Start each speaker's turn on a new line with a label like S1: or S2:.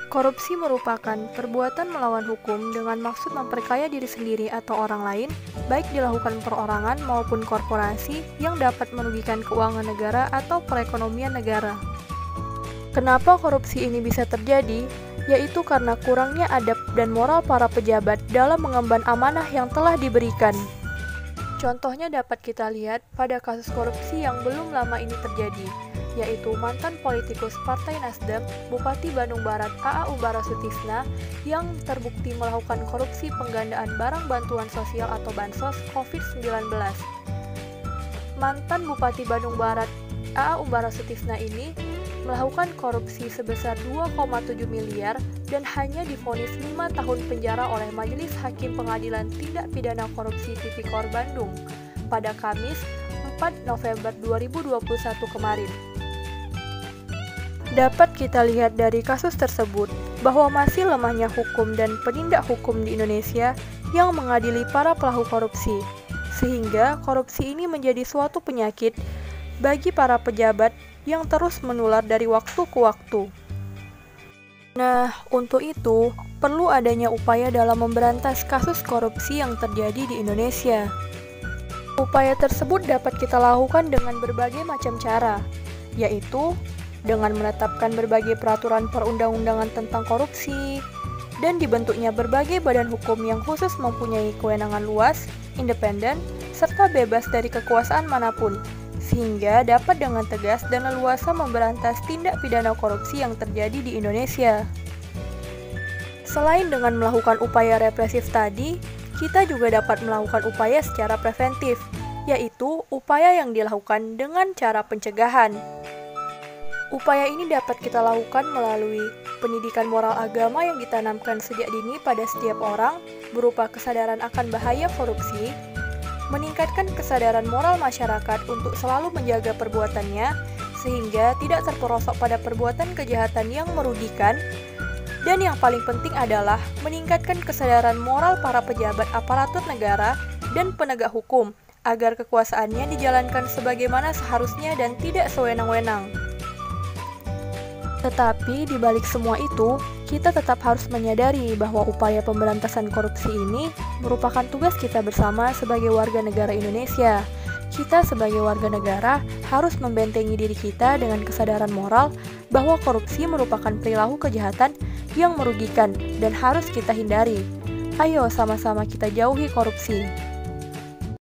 S1: Korupsi merupakan perbuatan melawan hukum dengan maksud memperkaya diri sendiri atau orang lain, baik dilakukan perorangan maupun korporasi yang dapat merugikan keuangan negara atau perekonomian negara. Kenapa korupsi ini bisa terjadi? Yaitu karena kurangnya adab dan moral para pejabat dalam mengemban amanah yang telah diberikan. Contohnya dapat kita lihat pada kasus korupsi yang belum lama ini terjadi, yaitu mantan politikus Partai Nasdem, Bupati Bandung Barat A.A. Ubarasutisna yang terbukti melakukan korupsi penggandaan barang bantuan sosial atau bansos COVID-19. Mantan Bupati Bandung Barat A.A. Ubarasutisna ini melakukan korupsi sebesar 2,7 miliar dan hanya divonis 5 tahun penjara oleh Majelis Hakim Pengadilan Tindak Pidana Korupsi Tipikor Bandung pada Kamis 4 November 2021 kemarin. Dapat kita lihat dari kasus tersebut bahwa masih lemahnya hukum dan penindak hukum di Indonesia yang mengadili para pelaku korupsi, sehingga korupsi ini menjadi suatu penyakit bagi para pejabat yang terus menular dari waktu ke waktu. Nah, untuk itu, perlu adanya upaya dalam memberantas kasus korupsi yang terjadi di Indonesia. Upaya tersebut dapat kita lakukan dengan berbagai macam cara, yaitu dengan menetapkan berbagai peraturan perundang-undangan tentang korupsi, dan dibentuknya berbagai badan hukum yang khusus mempunyai kewenangan luas, independen, serta bebas dari kekuasaan manapun, sehingga dapat dengan tegas dan leluasa memberantas tindak pidana korupsi yang terjadi di Indonesia. Selain dengan melakukan upaya represif tadi, kita juga dapat melakukan upaya secara preventif, yaitu upaya yang dilakukan dengan cara pencegahan. Upaya ini dapat kita lakukan melalui pendidikan moral agama yang ditanamkan sejak dini pada setiap orang berupa kesadaran akan bahaya korupsi, meningkatkan kesadaran moral masyarakat untuk selalu menjaga perbuatannya sehingga tidak terperosok pada perbuatan kejahatan yang merugikan, dan yang paling penting adalah meningkatkan kesadaran moral para pejabat aparatur negara dan penegak hukum agar kekuasaannya dijalankan sebagaimana seharusnya dan tidak sewenang-wenang. Tetapi di balik semua itu, kita tetap harus menyadari bahwa upaya pemberantasan korupsi ini merupakan tugas kita bersama sebagai warga negara Indonesia. Kita sebagai warga negara harus membentengi diri kita dengan kesadaran moral bahwa korupsi merupakan perilaku kejahatan yang merugikan dan harus kita hindari. Ayo sama-sama kita jauhi korupsi.